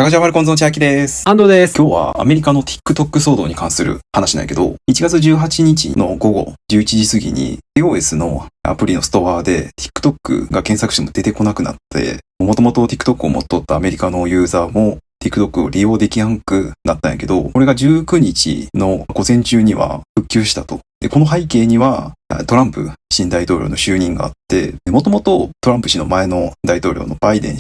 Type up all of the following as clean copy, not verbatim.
ャカジャマルコンゾンチアキです。安藤です。今日はアメリカの TikTok 騒動に関する話なんやけど、1月18日の午後11時過ぎに iOS のアプリのストアで TikTok が検索しても出てこなくなって、もともと TikTok を持っとったアメリカのユーザーも TikTok を利用できやんくなったんやけど、これが19日の午前中には復旧したと。で、この背景にはトランプ新大統領の就任があって、もともとトランプ氏の前の大統領のバイデン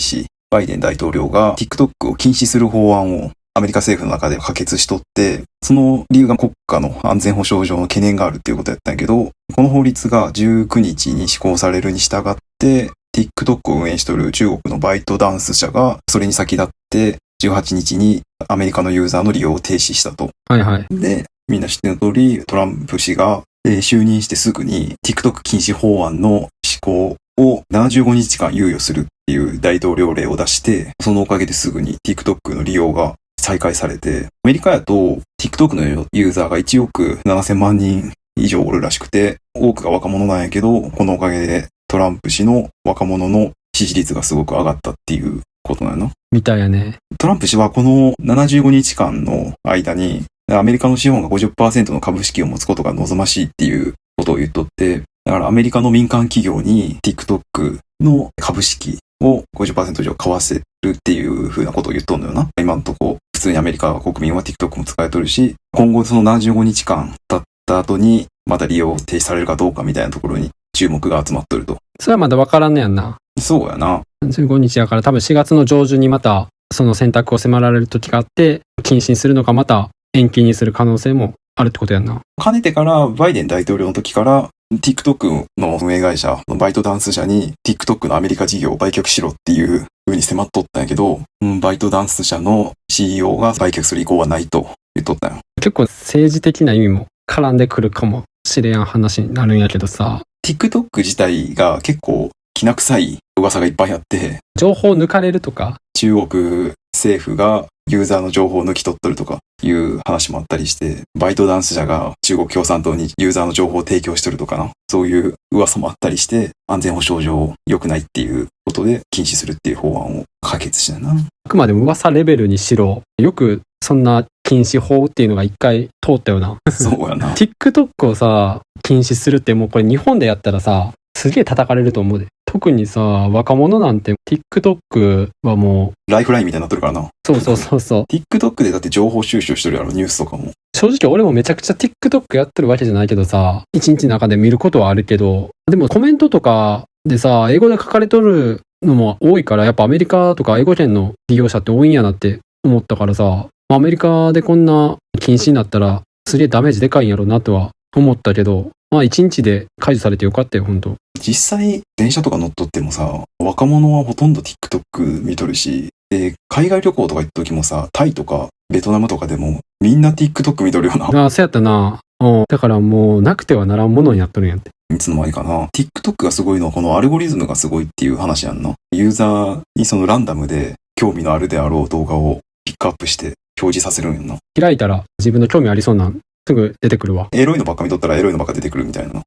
大統領が TikTok を禁止する法案をアメリカ政府の中で可決しとって、その理由が国家の安全保障上の懸念があるっていうことやったんやけど、この法律が19日に施行されるに従って、TikTok を運営しとる中国のバイトダンス社がそれに先立って18日にアメリカのユーザーの利用を停止したと。はいはい。で、みんな知っての通り、トランプ氏が就任してすぐに TikTok 禁止法案の施行を75日間猶予するっていう大統領令を出して、そのおかげですぐに TikTok の利用が再開されて、アメリカやと TikTok のユーザーが1億7000万人以上おるらしくて、多くが若者なんやけど、このおかげでトランプ氏の若者の支持率がすごく上がったっていうことなの。みたいやね。トランプ氏はこの75日間の間に、アメリカの資本が 50% の株式を持つことが望ましいっていうことを言っとって、だからアメリカの民間企業に TikTok の株式を 50% 以上買わせるっていう風なことを言っとんのよな。今のとこ普通にアメリカ国民は TikTok も使えとるし、今後その75日間経った後にまた利用停止されるかどうかみたいなところに注目が集まっとると。それはまだ分からんねやんな。そうやな。15日やから多分4月の上旬にまたその選択を迫られる時があって、禁止にするのかまた延期にする可能性もあるってことやんな。かねてからバイデン大統領の時からTikTok の運営会社のバイトダンス社に TikTok のアメリカ事業を売却しろっていう風に迫っとったんやけど、バイトダンス社の CEO が売却する意向はないと言っとったんよ。結構政治的な意味も絡んでくるかもしれん話になるんやけどさ。TikTok 自体が結構きな臭い噂がいっぱいあって、情報抜かれるとか、中国政府がユーザーの情報を抜き取っとるとかいう話もあったりして、バイトダンス社が中国共産党にユーザーの情報を提供してるとかな、そういう噂もあったりして、安全保障上良くないっていうことで禁止するっていう法案を可決したな。あくまでも噂レベルにしろ、よくそんな禁止法っていうのが一回通ったよな。そうやな。TikTok をさ、禁止するってもうこれ日本でやったらさ、すげえ叩かれると思うで。特にさ、若者なんて TikTok はもうライフラインみたいになってるからな。そう。TikTok でだって情報収集してるやろ、ニュースとかも。正直俺もめちゃくちゃ TikTok やってるわけじゃないけどさ、一日の中で見ることはあるけど、でもコメントとかでさ、英語で書かれとるのも多いから、やっぱアメリカとか英語圏の利用者って多いんやなって思ったからさ、アメリカでこんな禁止になったらすげえダメージでかいんやろなとは思ったけど、まあ一日で解除されてよかったよ、本当。実際電車とか乗っとってもさ、若者はほとんど TikTok 見とるし、で海外旅行とか行った時もさ、タイとかベトナムとかでもみんな TikTok 見とるよな。ああ、そうやったな。だからもうなくてはならんものになっとるんやって。いつの間にかな。TikTok がすごいのはこのアルゴリズムがすごいっていう話やんな。ユーザーにそのランダムで興味のあるであろう動画をピックアップして表示させるんやんな。開いたら自分の興味ありそうなんすぐ出てくるわ。エロいのばっか見とったらエロいのばっか出てくるみたいな。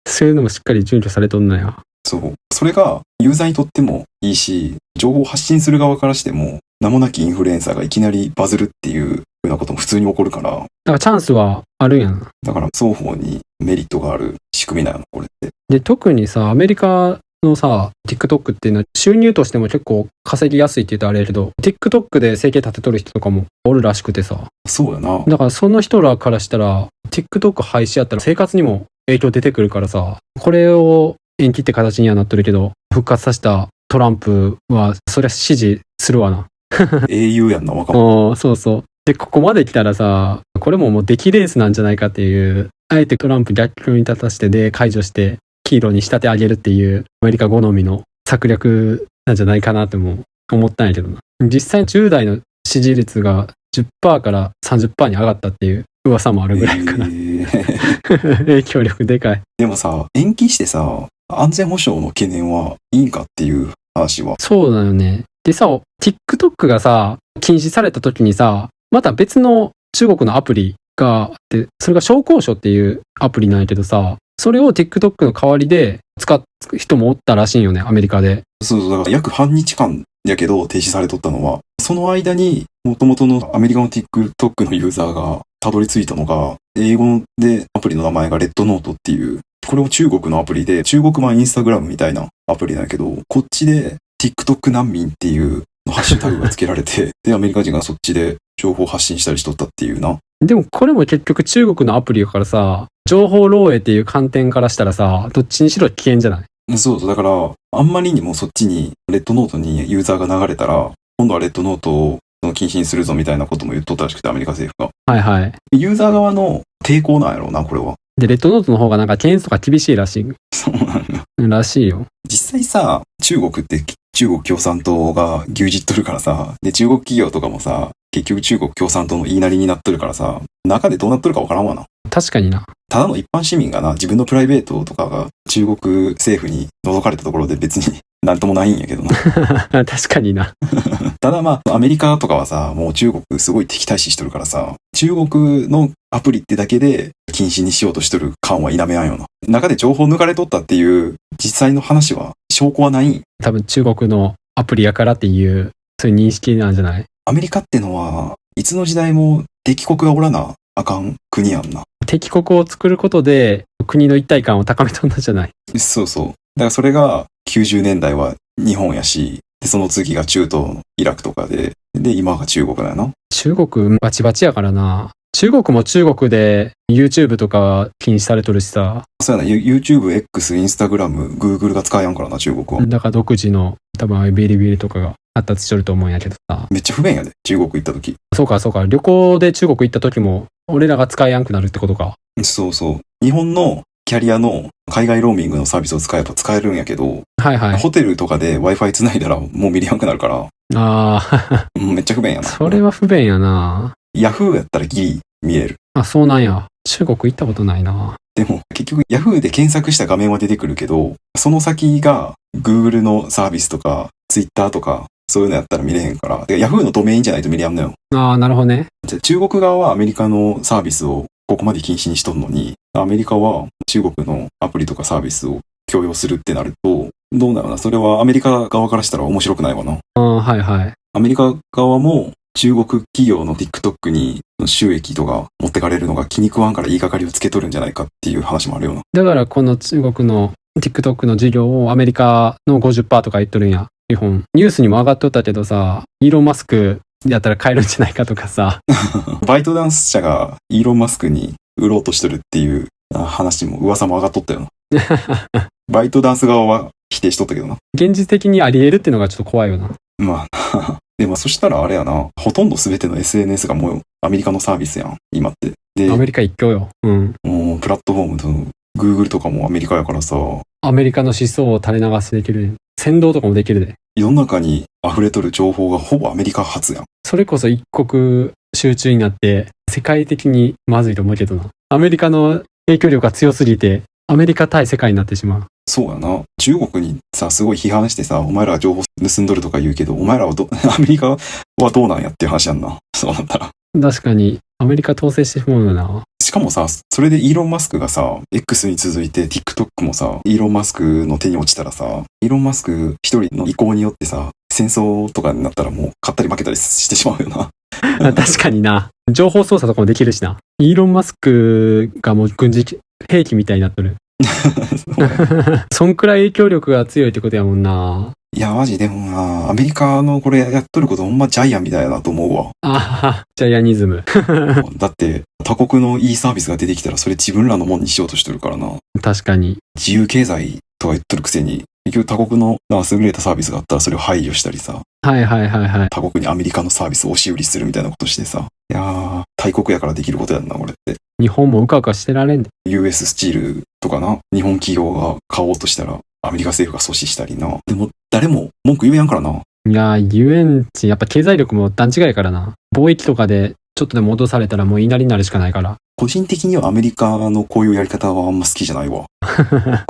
そういうのもしっかり準拠されとんのや。そう。それがユーザーにとってもいいし、情報を発信する側からしても、名もなきインフルエンサーがいきなりバズるっていうようなことも普通に起こるから。だからチャンスはあるんやな。だから双方にメリットがある仕組みなの、これって。で、特にさ、アメリカのさ、TikTok っていうのは収入としても結構稼ぎやすいって言うとあれやけど、TikTok で生計立てとる人とかもおるらしくてさ。そうやな。だからその人らからしたら、TikTok 廃止やったら生活にも影響出てくるからさ、これを延期って形にはなってるけど、復活させたトランプはそりゃ支持するわな。英雄やんな、若者。そう。で、ここまで来たらさ、これももう出来レースなんじゃないかっていう、あえてトランプ逆境に立たせてで解除して黄色に仕立て上げるっていうアメリカ好みの策略なんじゃないかなっても思ったんやけどな。実際10代の支持率が 10% から 30% に上がったっていう噂もあるぐらいかな。影響力でかい。でもさ、延期してさ、安全保障の懸念はいいんかっていう話は。そうだよね。でさ、TikTok がさ、禁止された時にさ、また別の中国のアプリがあって、それが小公書っていうアプリなんやけどさ、それを TikTok の代わりで使う人もおったらしいよね、アメリカで。そう、だから約半日間やけど停止されとったのは、その間に元々のアメリカの TikTok のユーザーがたどり着いたのが、英語でアプリの名前がレッドノートっていう、これも中国のアプリで、中国版インスタグラムみたいなアプリなんやけど、こっちで TikTok 難民っていうハッシュタグが付けられて、で、アメリカ人がそっちで情報発信したりしとったっていうな。でもこれも結局中国のアプリやからさ、情報漏洩っていう観点からしたらさ、どっちにしろ危険じゃない？そうそう、だから、あんまりにもそっちに、レッドノートにユーザーが流れたら、今度はレッドノートを禁止にするぞみたいなことも言っとったらしくて、アメリカ政府が。はいはい。ユーザー側の抵抗なんやろうな、これは。で、レッドノートの方がなんか検査とか厳しいらしい。そうなんだ。らしいよ。実際さ、中国って中国共産党が牛耳っとるからさ、で、中国企業とかもさ、結局中国共産党の言いなりになっとるからさ、中でどうなっとるかわからんわな。確かにな。ただの一般市民がな、自分のプライベートとかが中国政府に覗かれたところで別になんともないんやけどな。確かにな。ただまあ、アメリカとかはさ、もう中国すごい敵対視しとるからさ、中国のアプリってだけで禁止にしようとしとる感は否めやんよな。中で情報抜かれとったっていう実際の話は、証拠はないん。多分中国のアプリやからっていう、そういう認識なんじゃない？アメリカってのは、いつの時代も敵国がおらなあかん国やんな。敵国を作ることで国の一体感を高めたんじゃない？そうそう。だからそれが90年代は日本やし、で、その次が中東のイラクとかで、で、今が中国だよな。中国バチバチやからな。中国も中国で YouTube とか禁止されとるしさ。そうやな、YouTube、X、Instagram、Google が使えやんからな、中国は。だから独自の多分ビリビリとかが発達しとると思うんやけどさ。めっちゃ不便やで、中国行った時。そうかそうか。旅行で中国行った時も俺らが使えやんくなるってことか。そうそう。日本のキャリアの海外ローミングのサービスを使えば使えるんやけど、はいはい。ホテルとかで Wi-Fi 繋いだらもう見れやんくなるから、あめっちゃ不便やあ、な。それは不便やな。Yahoo やったらギリ見れる。あ、そうなんや。中国行ったことないな。でも結局 Yahoo で検索した画面は出てくるけど、その先が Google のサービスとか Twitter とかそういうのやったら見れへんから、Yahoo のドメインじゃないと見れやんのよ。ああ、なるほどね。じゃあ中国側はアメリカのサービスをここまで禁止にしとんのに、アメリカは中国のアプリとかサービスを強要するってなると、どうなるな。それはアメリカ側からしたら面白くないわな。ああ、はいはい。アメリカ側も中国企業の TikTok に収益とか持ってかれるのが気に食わんから言いがかりをつけとるんじゃないかっていう話もあるよな。だからこの中国の TikTok の事業をアメリカの 50% とか言っとるんや。日本。ニュースにも上がっとったけどさ、イーロン・マスクやったら買えるんじゃないかとかさ。バイトダンス社がイーロン・マスクに売ろうとしてるっていう話も噂も上がっとったよな。バイトダンス側は否定しとったけどな。現実的にあり得るっていうのがちょっと怖いよな。まあ、でもそしたらあれやな、ほとんど全ての SNS がもうアメリカのサービスやん、今って。で、アメリカ一強よ。うん。もうプラットフォームと Google とかもアメリカやからさ、アメリカの思想を垂れ流しできる。先導とかもできるで。世の中に溢れとる情報がほぼアメリカ発やん。それこそ一国集中になって世界的にまずいと思うけどな。アメリカの影響力が強すぎてアメリカ対世界になってしまう。そうやな。中国にさ、すごい批判してさ、お前らは情報盗んどるとか言うけど、お前らはアメリカはどうなんやっていう話やんな。そうなったら。確かにアメリカ統制してしまうよな。しかもさ、それでイーロン・マスクがさ、X に続いて TikTok もさ、イーロン・マスクの手に落ちたらさ、イーロン・マスク一人の意向によってさ、戦争とかになったらもう勝ったり負けたりしてしまうよな。確かにな。情報操作とかもできるしな。イーロン・マスクがもう軍事兵器みたいになっとる。そんくらい影響力が強いってことやもんな。いや、マジでもな、アメリカのこれやっとることほんまジャイアンみたいだなと思うわ。ああ、ジャイアニズム。だって、他国のいいサービスが出てきたらそれ自分らのもんにしようとしてるからな。確かに。自由経済とか言っとるくせに、結局他国の優れたサービスがあったらそれを排除したりさ、はいはいはいはい。他国にアメリカのサービスを押し売りするみたいなことしてさ、いやー、大国やからできることやんな、これって。日本もうかうかしてられんで。US スチールとかな、日本企業が買おうとしたら、アメリカ政府が阻止したりな。でも、誰も文句言えやんからな。いやー、遊園地、やっぱ経済力も段違いからな。貿易とかでちょっとでも戻されたらもう言いなりになるしかないから。個人的にはアメリカのこういうやり方はあんま好きじゃないわ。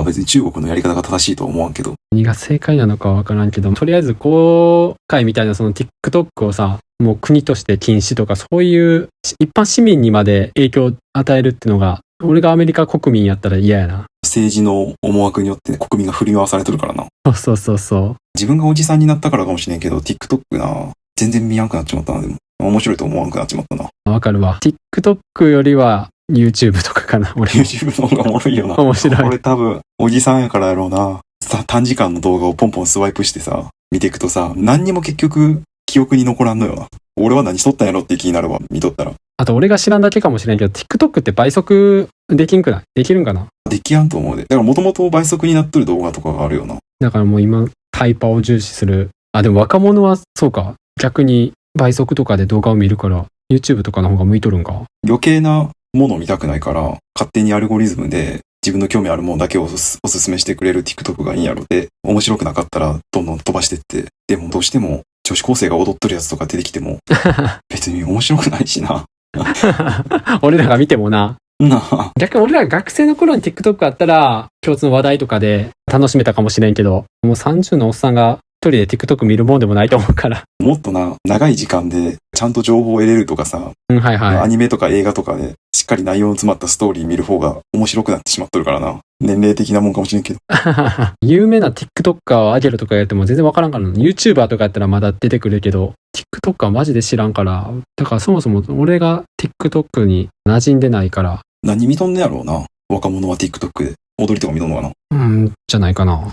別に中国のやり方が正しいとは思わんけど。何が正解なのかわからんけど、とりあえず今回みたいなその TikTok をさ、もう国として禁止とかそういう一般市民にまで影響を与えるってのが、俺がアメリカ国民やったら嫌やな。政治の思惑によってね、国民が振り回されてるからな。そうそうそう。自分がおじさんになったからかもしれんけど、TikTok な、全然見やんくなっちまったな、でも。面白いと思わんくなっちまったな。わかるわ。TikTok よりは YouTube とかかな、俺。YouTube の方がおもろいよな。面白い。俺多分、おじさんやからやろうな。短時間の動画をポンポンスワイプしてさ、見ていくとさ、何にも結局、記憶に残らんのよな。俺は何しとったんやろって気になるわ、見とったら。あと俺が知らんだけかもしれんけど、TikTok って倍速できんくない？できるんかな？できやんと思うで。だからもともと倍速になっとる動画とかがあるよな。だからもう今、タイパを重視する。あ、でも若者はそうか。逆に倍速とかで動画を見るから、YouTube とかの方が向いとるんか。余計なものを見たくないから、勝手にアルゴリズムで自分の興味あるものだけをおすすめしてくれる TikTok がいいんやろで、面白くなかったらどんどん飛ばしてって。でもどうしても女子高生が踊っとるやつとか出てきても、別に面白くないしな。俺らが見てもな。なあ。逆に俺らが学生の頃に TikTok あったら、共通の話題とかで楽しめたかもしれんけど、もう30のおっさんが一人で TikTok 見るもんでもないと思うから。もっとな、長い時間でちゃんと情報を得れるとかさ、うん、はいはい。アニメとか映画とかでしっかり内容の詰まったストーリー見る方が面白くなってしまっとるからな。年齢的なもんかもしれんけど。有名な TikToker を上げるとかやっても全然わからんからな。YouTuber とかやったらまだ出てくるけど、TikToker はマジで知らんから。だからそもそも俺が TikTok に馴染んでないから。何見とんねやろうな。若者は TikTok で。踊りとか見とんのかな。じゃないかな。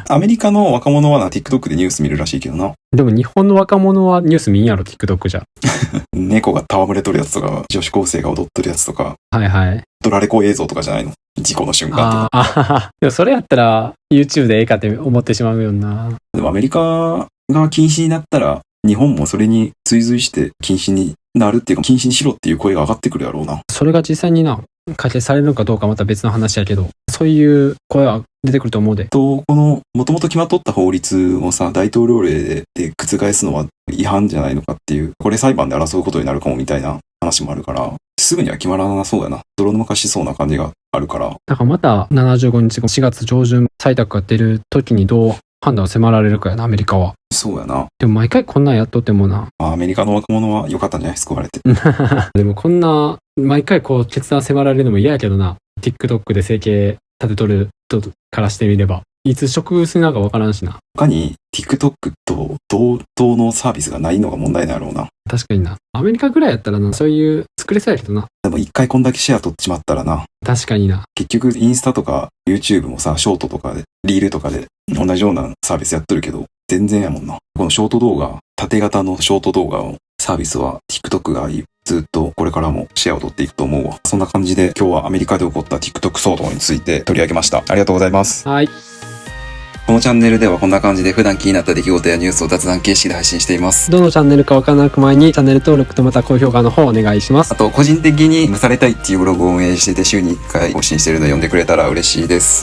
アメリカの若者はな、TikTok でニュース見るらしいけどな。でも日本の若者はニュース見んやろ、TikTok じゃ。猫が戯れとるやつとか、女子高生が踊っとるやつとか、はいはい。ドラレコ映像とかじゃないの？事故の瞬間とか。でもそれやったら YouTube でええかって思ってしまうよな。でもアメリカが禁止になったら、日本もそれに追随して禁止になるっていうか、禁止にしろっていう声が上がってくるやろうな。それが実際にな、解決されるのかどうかまた別の話やけど、そういう声は出てくると思うで。この、もともと決まっとった法律をさ、大統領令で覆すのは違反じゃないのかっていう、これ裁判で争うことになるかもみたいな話もあるから、すぐには決まらなそうやな。泥沼化しそうな感じがあるから。だからまた75日後、4月上旬採択が出る時にどう判断を迫られるかやな、アメリカは。そうやな。でも毎回こんなんやっとってもな。アメリカの若者は良かったんじゃない？救われて。でもこんな、毎回こう決断迫られるのも嫌やけどな。TikTok で生計立てとる人からしてみれば。いつ職するのかわからんしな。他に TikTok と同等のサービスがないのが問題なんやろうな。確かにな。アメリカぐらいやったらな、そういう作れそうやけどな。でも一回こんだけシェア取っちまったらな。確かにな。結局インスタとか YouTube もさ、ショートとかで、リールとかで同じようなサービスやってるけど、全然やもんな。このショート動画、縦型のショート動画をサービスは TikTok がずっとこれからもシェアを取っていくと思うわ。そんな感じで今日はアメリカで起こった TikTok 騒動について取り上げました。ありがとうございます。はい。このチャンネルではこんな感じで普段気になった出来事やニュースを雑談形式で配信しています。どのチャンネルかわからなく前にチャンネル登録とまた高評価の方お願いします。あと個人的に蒸されたいっていうブログを運営してて週に1回更新してるので読んでくれたら嬉しいです。